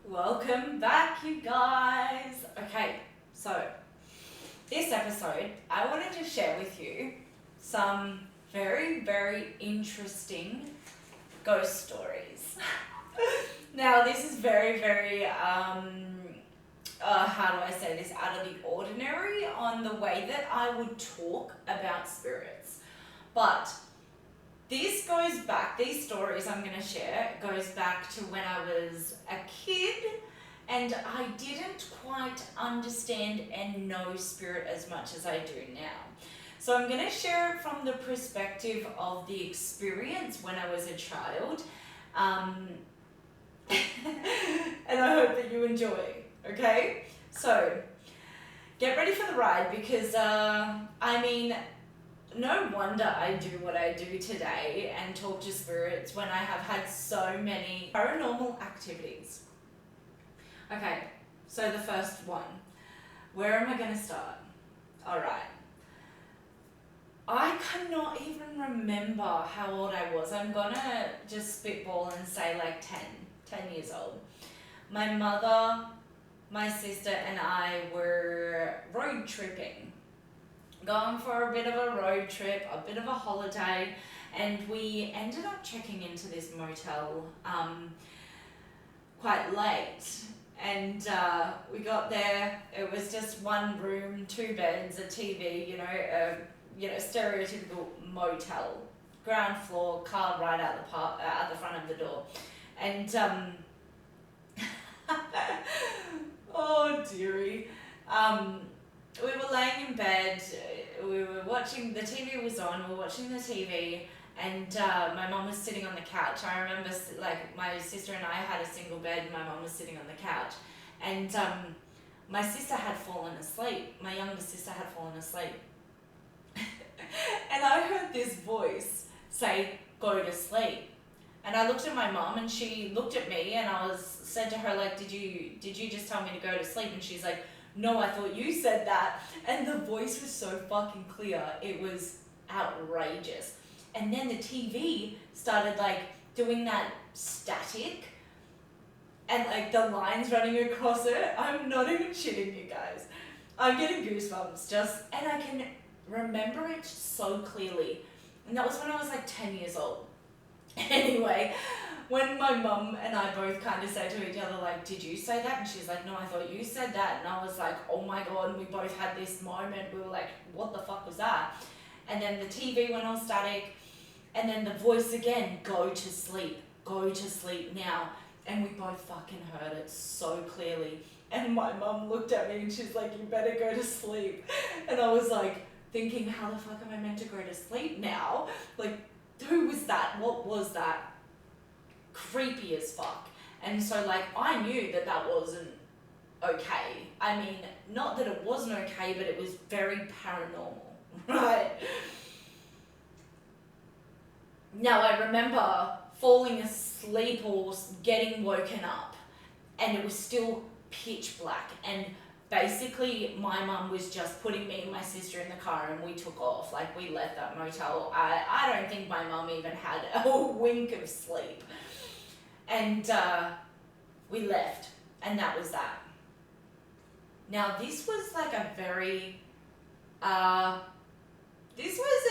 Welcome back, you guys. Okay, so this episode, I wanted to share with you some very, very interesting ghost stories. Now, this is very, very, how do I say this, out of the ordinary on the way that I would talk about spirits. But this goes back, these stories I'm going to share goes back to when I was a kid and I didn't quite understand and know spirit as much as I do now. So I'm going to share it from the perspective of the experience when I was a child. And I hope that you enjoy, okay? So get ready for the ride because, no wonder I do what I do today and talk to spirits when I have had so many paranormal activities. Okay, so the first one. Where am I going to start? Alright. I cannot even remember how old I was. I'm going to just spitball and say like 10 years old. My mother, my sister and I were road tripping. Going for a bit of a road trip, a bit of a holiday, and we ended up checking into this motel quite late. And we got there, it was just one room, 2 beds, a TV, stereotypical motel. Ground floor, car right out the front of the door. And, oh dearie. We were laying in bed, we were watching, the TV was on, we were watching the TV, and my mum was sitting on the couch. I remember, my sister and I had a single bed, and my mum was sitting on the couch. And my sister had fallen asleep, my younger sister had fallen asleep. And I heard this voice say, "Go to sleep." And I looked at my mum, and she looked at me, and said to her, like, did you just tell me to go to sleep? And she's like, "No, I thought you said that." And the voice was so fucking clear. It was outrageous. And then the TV started like doing that static and like the lines running across it. I'm not even shitting you guys. I'm getting goosebumps and I can remember it so clearly. And that was when I was like 10 years old. Anyway, when my mum and I both kind of said to each other, like, "Did you say that?" And she's like, "No, I thought you said that." And I was like, "Oh my God." And we both had this moment. We were like, "What the fuck was that?" And then the TV went all static. And then the voice again, "Go to sleep now." And we both fucking heard it so clearly. And my mum looked at me and she's like, "You better go to sleep." And I was like thinking, how the fuck am I meant to go to sleep now? Like, who was that? What was that? Creepy as fuck. And so like I knew that wasn't okay. I mean, not that it wasn't okay, but it was very paranormal, right? Now I remember falling asleep or getting woken up, and it was still pitch black, and basically my mum was just putting me and my sister in the car and we took off. Like, we left that motel. I don't think my mum even had a wink of sleep. And we left, and that was that. Now this was like a very, this was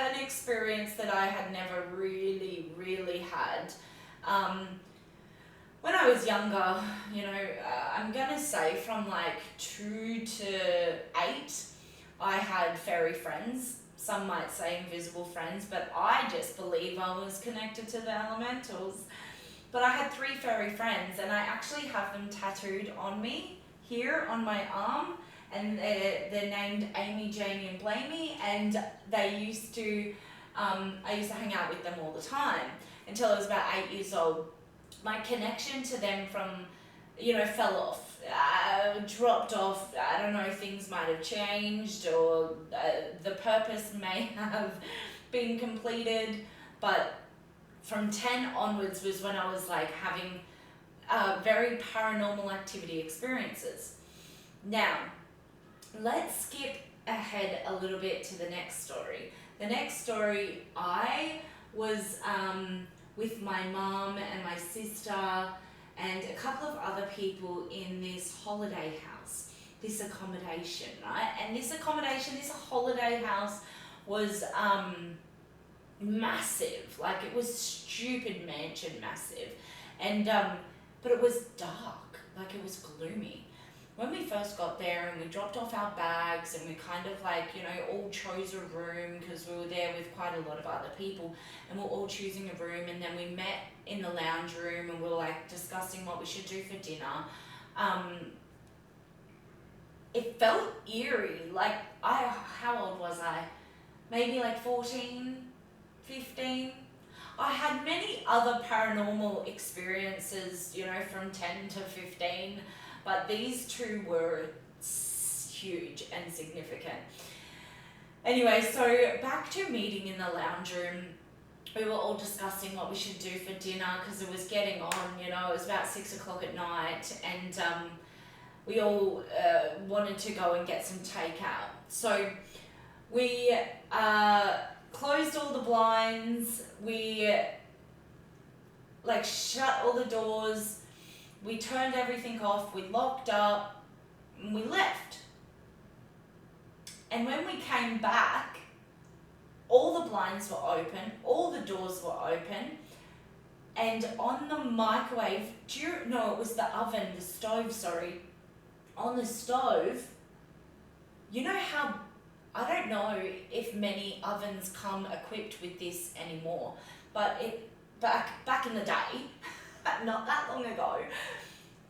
an experience that I had never really had. When I was younger, I'm gonna say from like 2 to 8, I had fairy friends. Some might say invisible friends, but I just believe I was connected to the elementals. But I had 3 fairy friends, and I actually have them tattooed on me here on my arm, and they're named Amy, Jamie, and Blamey, and they used to, I used to hang out with them all the time until I was about 8 years old. My connection to them fell off, dropped off. I don't know, things might have changed, or the purpose may have been completed, but from 10 onwards was when I was like having very paranormal activity experiences. Now, let's skip ahead a little bit to the next story. The next story, I was with my mum and my sister, and a couple of other people in this holiday house, this accommodation, right? And this accommodation, this holiday house was massive. Like, it was stupid mansion massive. And but it was dark, like it was gloomy. When we first got there and we dropped off our bags and we kind of like, you know, all chose a room because we were there with quite a lot of other people, and we we're all choosing a room, and then we met in the lounge room and we were like discussing what we should do for dinner. It felt eerie. Like, how old was I? Maybe like 14, 15. I had many other paranormal experiences, you know, from 10 to 15, but these two were huge and significant. Anyway, so back to meeting in the lounge room. We were all discussing what we should do for dinner because it was getting on, you know, it was about 6 o'clock at night, and we all wanted to go and get some takeout. So we closed all the blinds, we like shut all the doors, we turned everything off, we locked up, and we left. And when we came back, all the blinds were open, all the doors were open, and on the microwave, it was the oven, the stove, sorry. On the stove, you know how, I don't know if many ovens come equipped with this anymore, but back in the day, not that long ago,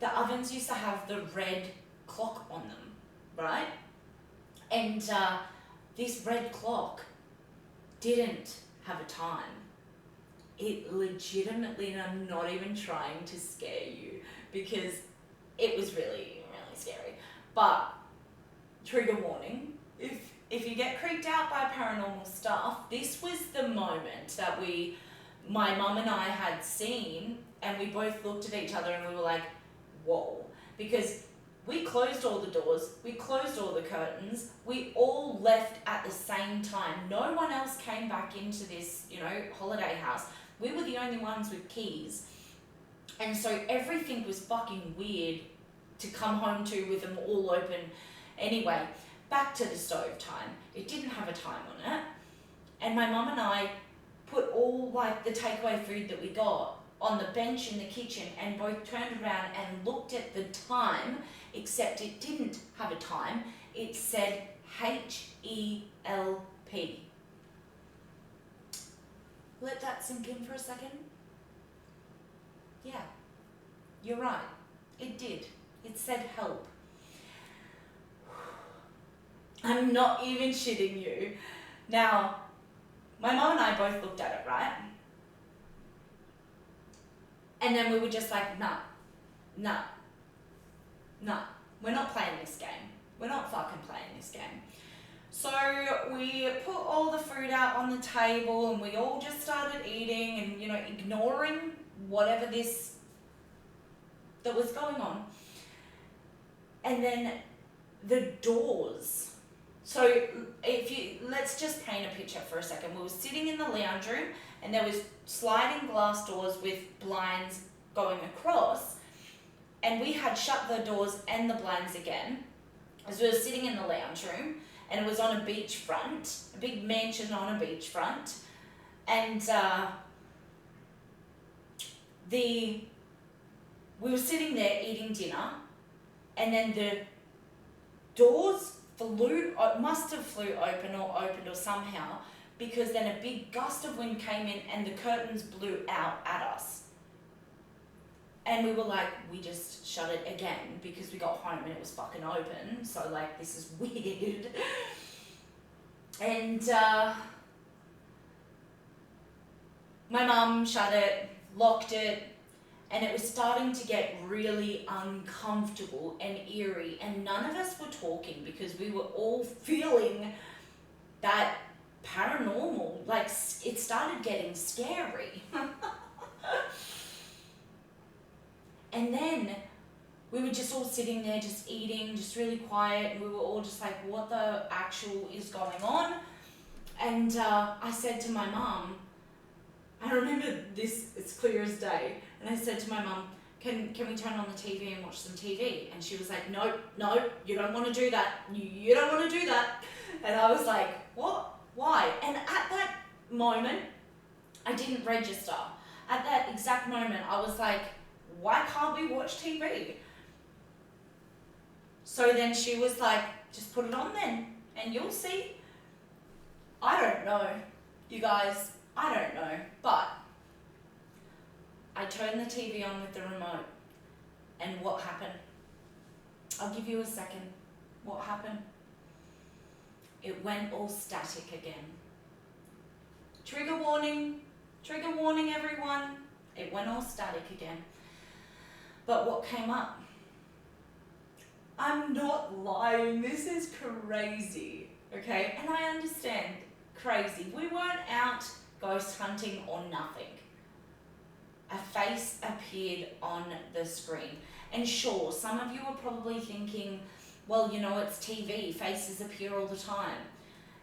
the ovens used to have the red clock on them, right? And this red clock didn't have a time. It legitimately, and I'm not even trying to scare you because it was really, really scary. But trigger warning, if you get creeped out by paranormal stuff, this was the moment that my mum and I had seen, and we both looked at each other and we were like, whoa. Because we closed all the doors, we closed all the curtains, we all left at the same time. No one else came back into this, you know, holiday house. We were the only ones with keys. And so everything was fucking weird to come home to with them all open. Anyway, back to the stove time. It didn't have a time on it. And my mum and I put all like the takeaway food that we got on the bench in the kitchen and both turned around and looked at the time, except it didn't have a time. It said HELP. Let that sink in for a second. Yeah, you're right. It did. It said help. I'm not even shitting you. Now, my mum and I both looked at it, right? And then we were just like, nah, we're not playing this game. We're not fucking playing this game. So we put all the food out on the table and we all just started eating and, you know, ignoring whatever that was going on. And then the doors. So let's just paint a picture for a second. We were sitting in the lounge room and there was sliding glass doors with blinds going across, and we had shut the doors and the blinds again as we were sitting in the lounge room, and it was on a beachfront, a big mansion on a beachfront, and we were sitting there eating dinner, and then the doors must have flew open or opened or somehow, because then a big gust of wind came in and the curtains blew out at us. And we were like, we just shut it again because we got home and it was fucking open. So like, this is weird. And my mum shut it, locked it, and it was starting to get really uncomfortable and eerie, and none of us were talking because we were all feeling that paranormal, like it started getting scary. And then we were just all sitting there just eating, just really quiet, and we were all just like, what the actual is going on? And I said to my mum, I remember this, it's clear as day, and I said to my mum, can we turn on the TV and watch some TV? And she was like, no, you don't want to do that. You don't want to do that. And I was like, what? Why? And at that moment, I didn't register. At that exact moment, I was like, why can't we watch TV? So then she was like, just put it on then, and you'll see. I don't know, you guys, I don't know, but I turned the TV on with the remote, and what happened? I'll give you a second. What happened? It went all static again. Trigger warning everyone. It went all static again. But what came up? I'm not lying, this is crazy, okay? And I understand, crazy. We weren't out ghost hunting or nothing. A face appeared on the screen. And sure, some of you are probably thinking, well, you know, it's TV, faces appear all the time.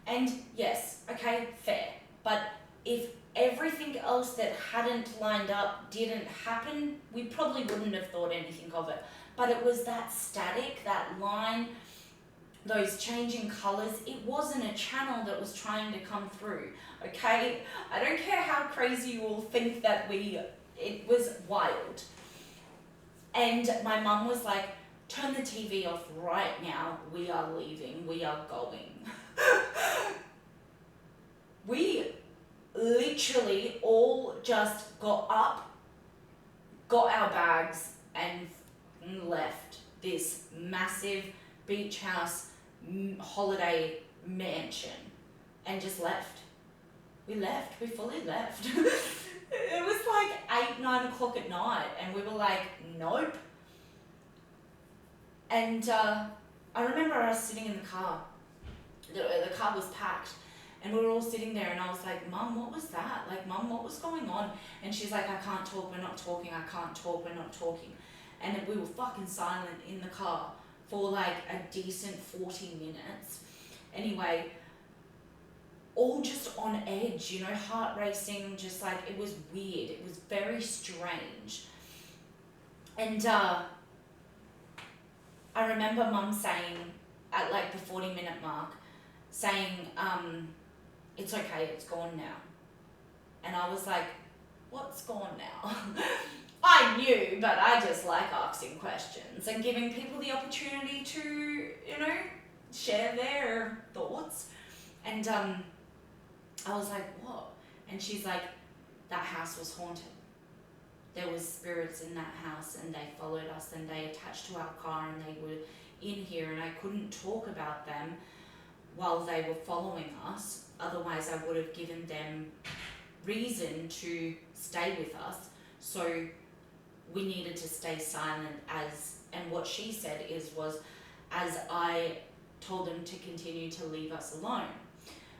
And yes, okay, fair. But if everything else that hadn't lined up didn't happen, we probably wouldn't have thought anything of it. But it was that static, that line, those changing colours. It wasn't a channel that was trying to come through, okay? I don't care how crazy you all think that it was wild. And my mum was like, turn the TV off right now. We are leaving. We are going. We literally all just got up, got our bags, and left this massive beach house holiday mansion and just left. We fully left. It was like 8, 9 o'clock at night, and we were like, nope. And I remember us sitting in the car. The car was packed, and we were all sitting there, and I was like, Mum, what was that? Like, Mum, what was going on? And she's like, I can't talk, we're not talking, I can't talk, we're not talking. And we were fucking silent in the car for like a decent 40 minutes. Anyway, all just on edge, you know, heart racing, just like, it was weird. It was very strange. And I remember Mum saying, at like the 40-minute mark, saying, it's okay, it's gone now. And I was like, what's gone now? I knew, but I just like asking questions and giving people the opportunity to, you know, share their thoughts. And I was like, what? And she's like, that house was haunted. There was spirits in that house, and they followed us, and they attached to our car, and they were in here, and I couldn't talk about them while they were following us. Otherwise, I would have given them reason to stay with us. So we needed to stay silent and what she said was as I told them to continue to leave us alone.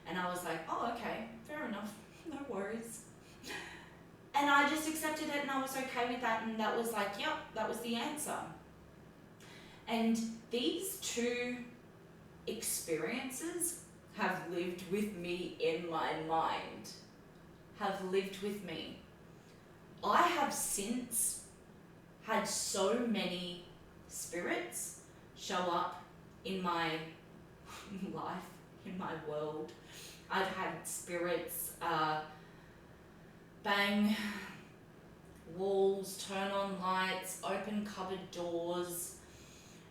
And I was like, oh, okay, fair enough, no worries. And I just accepted it, and I was okay with that, and that was like, yep, that was the answer. And these two experiences have lived with me in my mind, have lived with me. I have since had so many spirits show up in my life, in my world. I've had spirits bang walls, turn on lights, open cupboard doors,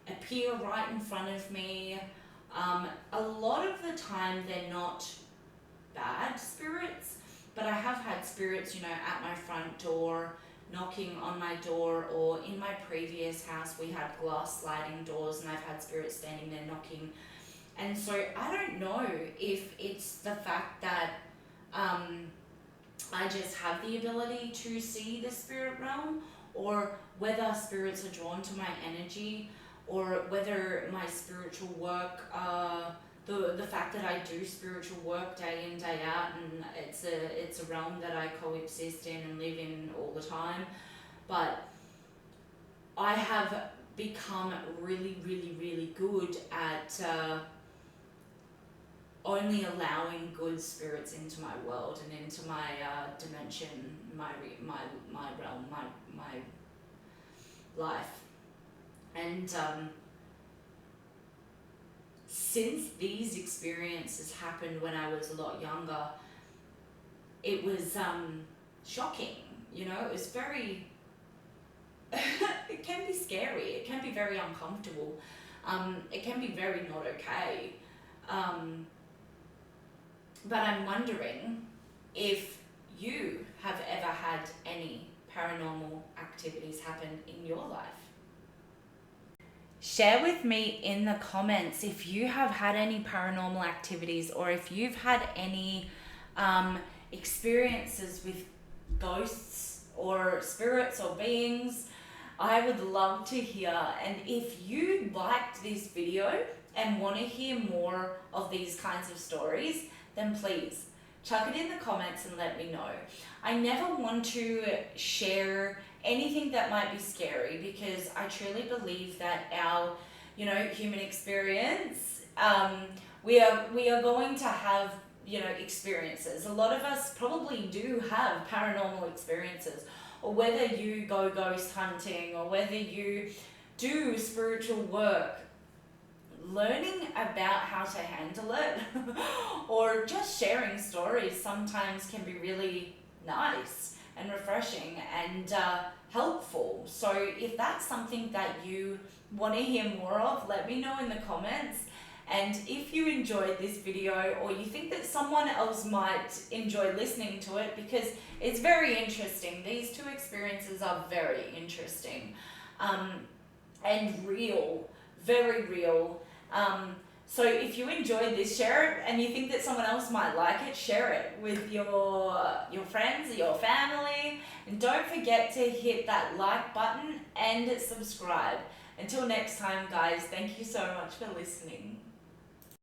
appear right in front of me. A lot of the time they're not bad spirits, but I have had spirits, you know, at my front door, knocking on my door, or in my previous house we had glass sliding doors, and I've had spirits standing there knocking. And so I don't know if it's the fact that I just have the ability to see the spirit realm, or whether spirits are drawn to my energy, or whether my spiritual work, the fact that I do spiritual work day in, day out, and it's a realm that I coexist in and live in all the time. But I have become really, really, really good at only allowing good spirits into my world and into my dimension, my realm, my life. And since these experiences happened when I was a lot younger, it was shocking. You know, it was very, it can be scary, it can be very uncomfortable, it can be very not okay. But I'm wondering if you have ever had any paranormal activities happen in your life. Share with me in the comments if you have had any paranormal activities, or if you've had any experiences with ghosts or spirits or beings. I would love to hear. And if you liked this video and want to hear more of these kinds of stories, then please chuck it in the comments and let me know. I never want to share anything that might be scary, because I truly believe that our, human experience, we are going to have, experiences. A lot of us probably do have paranormal experiences, or whether you go ghost hunting, or whether you do spiritual work, learning about how to handle it or just sharing stories sometimes can be really nice and refreshing and helpful. So if that's something that you want to hear more of, let me know in the comments. And if you enjoyed this video, or you think that someone else might enjoy listening to it, because it's very interesting. These two experiences are very interesting and real, very real. So if you enjoyed this, share it, and you think that someone else might like it, share it with your friends, your family, and don't forget to hit that like button and subscribe. Until next time, guys, thank you so much for listening.